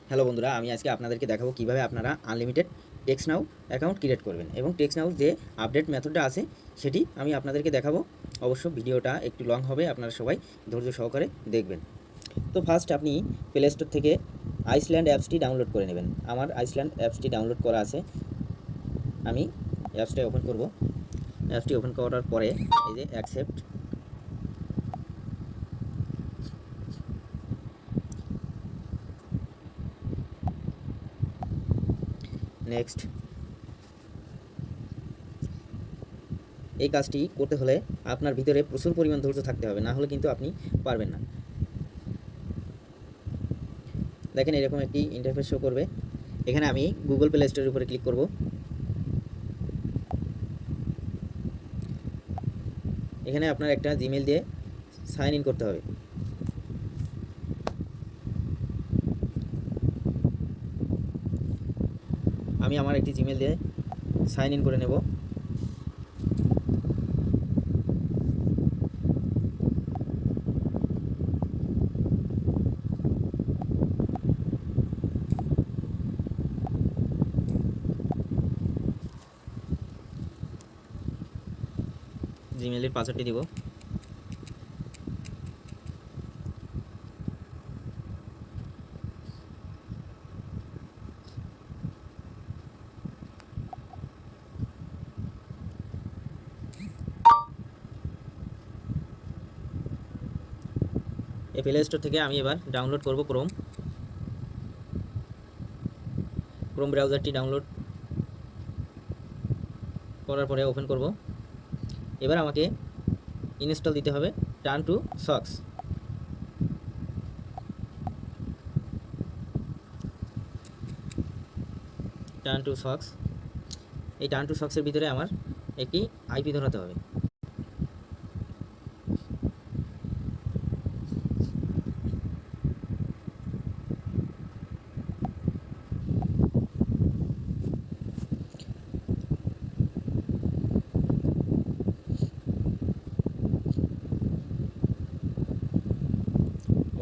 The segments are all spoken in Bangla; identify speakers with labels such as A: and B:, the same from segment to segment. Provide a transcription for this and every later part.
A: হ্যালো বন্ধুরা, আমি আজকে আপনাদেরকে দেখাবো কিভাবে আপনারা আনলিমিটেড টেক্সট নাও অ্যাকাউন্ট ক্রিয়েট করবেন এবং টেক্সট নাও যে আপডেট মেথডটা আছে সেটি আমি আপনাদেরকে দেখাবো। অবশ্য ভিডিওটা একটু লং হবে, আপনারা সবাই ধৈর্য সহকারে দেখবেন। তো ফার্স্ট আপনি প্লে স্টোর থেকে আইসল্যান্ড অ্যাপসটি ডাউনলোড করে নেবেন। আমার আইসল্যান্ড অ্যাপসটি ডাউনলোড করা আছে, আমি অ্যাপসটা ওপেন করব। অ্যাপসটি ওপেন করার পরে এই যে অ্যাকসেপ্ট, নেক্সট। এই কাজটি করতে হলে আপনার ভিতরে প্রচুর পরিমাণ ধৈর্য থাকতে হবে, না হলে কিন্তু আপনি পারবেন না। দেখেন এরকম একটি ইন্টারফেস শো করবে। এখানে আমি গুগল প্লে স্টোরের উপরে ক্লিক করব। এখানে আপনার একটা জিমেল দিয়ে সাইন ইন করতে হবে। আমি আমার একটি জিমেল দিয়ে সাইন ইন করে নেব। জিমেলের পাসওয়ার্ডটি দিব। এই প্লে স্টোর থেকে আমি এবার ডাউনলোড করব ক্রোম ব্রাউজারটি ডাউনলোড করার পরে ওপেন করব। এবার আমাকে ইনস্টল দিতে হবে turn to socks. Turn to socks, এই টার্ন টু সক্সের ভিতরে আমার একটি আইপি ধরাতে হবে।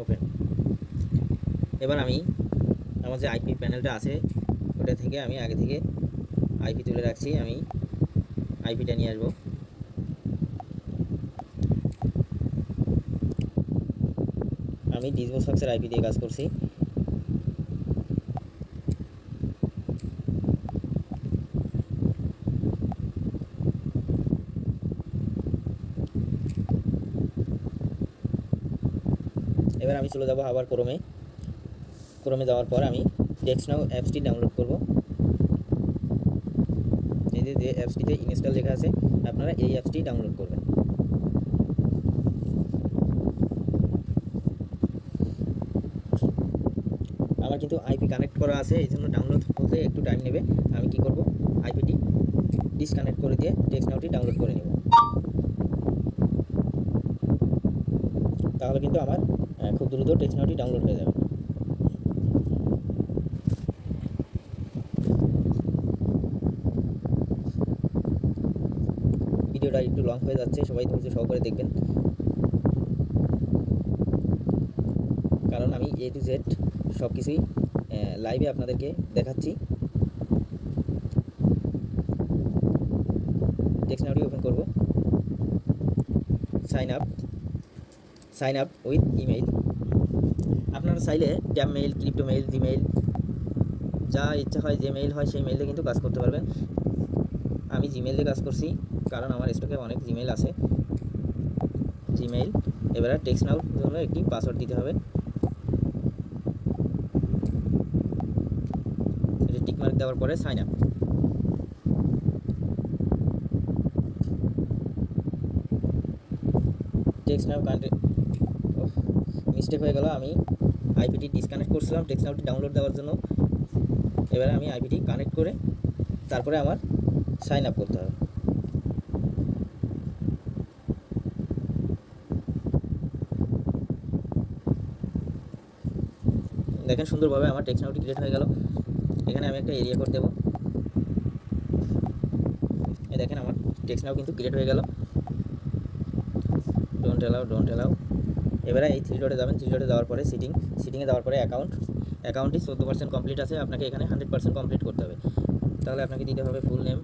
A: ওপেন। এবার আমি আমার যে আইপি প্যানেলটা আছে ওটা থেকে আমি আগে থেকে আইপি তুলে রাখছি, আমি আইপিটা নিয়ে আসবো। আমি ডিজবো সক্সের আইপি দিয়ে কাজ করছি। এবার আমি চলে যাব আবার ক্রোমে যাওয়ার পর আমি টেক্সট নাও অ্যাপসটি ডাউনলোড করব। এই যে অ্যাপসটিতে ইনস্টল লেখা আছে, আপনারা এই অ্যাপসটি ডাউনলোড করবেন। আমার কিন্তু আইপি কানেক্ট করা আছে, এই জন্য ডাউনলোড হতে একটু টাইম নেবে। আমি কি করব, আইপিটি ডিসকানেক্ট করে দিয়ে টেক্সট নাওটি ডাউনলোড করে নেব। তাহলে কিন্তু আমার খুব দ্রুত টেক্সট নাওটি ডাউনলোড হয়ে যাবে। ভিডিওটা একটু লং হয়ে যাচ্ছে, সবাই ধৈর্য সহকারে দেখবেন, কারণ আমি এ টু জেড সব কিছুই লাইভে আপনাদেরকে দেখাচ্ছি। টেক্সট নাওটি ওপেন করব। Sign up with email. আপনারা চাইলে ট্যাব মেইল, ক্রিপ্টো মেইল, জিমেইল, যা ইচ্ছা হয় যে মেইল হয় সেই মেইলে কিন্তু কাজ করতে পারবেন। আমি জিমেইলে কাজ করছি কারণ আমার স্টকে অনেক জিমেইল আছে। জিমেইল। এবারে টেক্সট নাওর জন্য একটি পাসওয়ার্ড দিতে হবে। এটা টিক মার্ক দেওয়ার পরে সাইন আপ। টেক্সট নাও মিস্টেক হয়ে গেল, আমি আইপিটি ডিসকানেক্ট করছিলাম টেক্সট নাওটি ডাউনলোড দেওয়ার জন্য। এবারে আমি আইপিটি কানেক্ট করে তারপরে আমার সাইন আপ করতে হবে। দেখেন সুন্দরভাবে আমার টেক্সট নাওটি ক্রিয়েট হয়ে গেল। এখানে আমি একটা এরিয়া কোড দেবো। এই দেখেন আমার টেক্সট নাও কিন্তু ক্রিয়েট হয়ে গেল। Don't allow. এবারে এই থ্রি ডটে যাবেন, থ্রি ডটে যাওয়ার পরে সিটিংয়ে যাওয়ার পরে অ্যাকাউন্ট, অ্যাকাউন্টটি 14% কমপ্লিট আছে, আপনাকে এখানে 100% কমপ্লিট করতে হবে। তাহলে আপনাকে দিতে হবে ফুল নেম,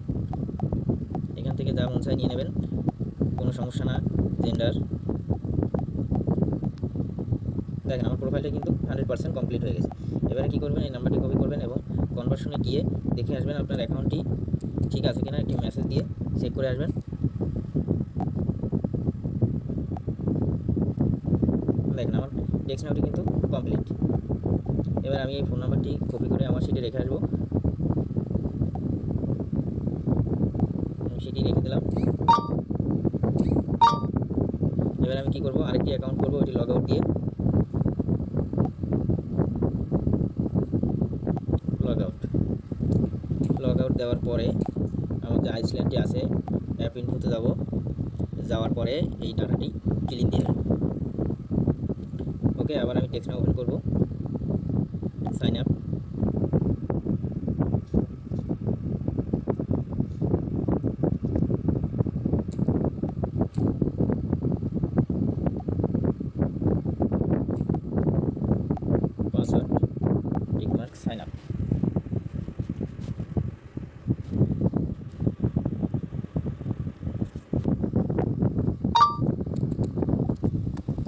A: এখান থেকে যা মন চায় নিয়ে নেবেন, কোনো সমস্যা না। জেন্ডার, দেখেন আমার প্রোফাইলটা কিন্তু 100% কমপ্লিট হয়ে গেছে। এবারে কী করবেন, এই নাম্বারটি কপি করবেন এবং কনভার্সনে গিয়ে দেখে আসবেন আপনার অ্যাকাউন্টটি ঠিক আছে কিনা, একটি মেসেজ দিয়ে চেক করে আসবেন। দেখেন আমার টেক্সট নাউটি কিন্তু কমপ্লিট। এবার আমি এই ফোন নাম্বারটি কপি করে আমার সিটে রেখে আসবো, সেটি রেখে দিলাম। এবার আমি কী করবো, আরেকটি অ্যাকাউন্ট করবো, ওইটি লগ আউট দিয়ে লগ আউট দেওয়ার পরে আমার যে আইসল্যান্ডটি আছে অ্যাপ ইনফোতে যাব, যাওয়ার পরে এই ডাটাটি ক্লিন দিয়ে আসবো। ওকে, আবার আমি টেক্সট নাও ওপেন করবো, sign up. Password tick mark sign up.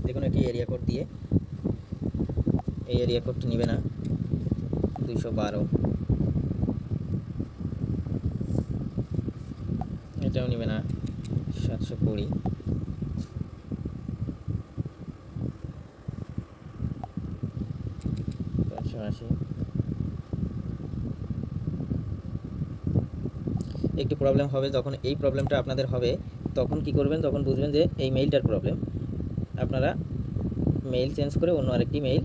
A: দেখুন একটি এরিয়া কোড দিয়ে, এই এরিয়া কোডটি নেবে না, 212, এটাও নেবে না, 720, একটু প্রবলেম হবে। যখন এই প্রবলেমটা আপনাদের হবে তখন কি করবেন, তখন বুঝবেন যে এই মেইলটার প্রবলেম। আপনারা মেইল চেঞ্জ করে অন্য আরেকটি মেইল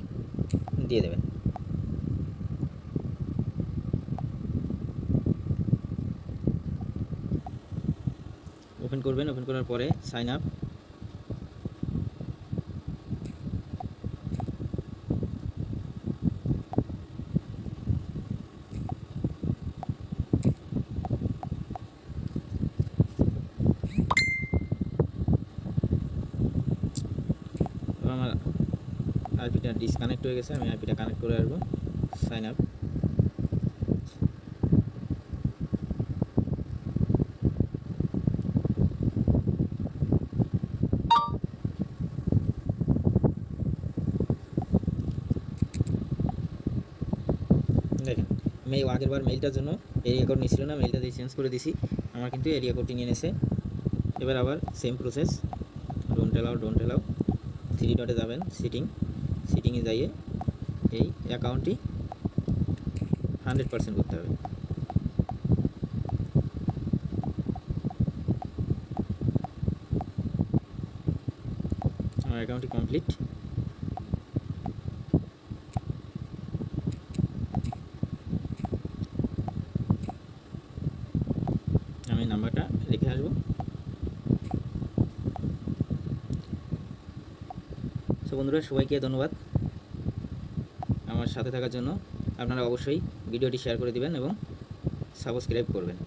A: দিয়ে দেবেন। ওপেন করবেন, ওপেন করার পরে সাইন আপ। আমার আইপিটা ডিসকানেক্ট হয়ে গেছে, আমি আইপিটা কানেক্ট করে আসবো। Sign up. দেখেন আগের বার মেইলটার জন্য এরিয়া কোড নিছিল না, মেইলটা দিয়ে চেঞ্জ করে দিছি, আমার কিন্তু এরিয়া কোডটি নিয়ে নিয়েছে। এবার আবার সেম প্রসেস, ডোন্ট অ্যালাউ 3 ডটে যাবেন, সিটিংয়ে যাইয়ে এই অ্যাকাউন্টটি 100% করতে হবে। আমার অ্যাকাউন্টটি কমপ্লিট। আমি নাম্বারটা রেখে আসবো। সো বন্ধুরা, সবাইকে ধন্যবাদ আমার সাথে থাকার জন্য। আপনারা অবশ্যই ভিডিওটি শেয়ার করে দিবেন এবং সাবস্ক্রাইব করবেন।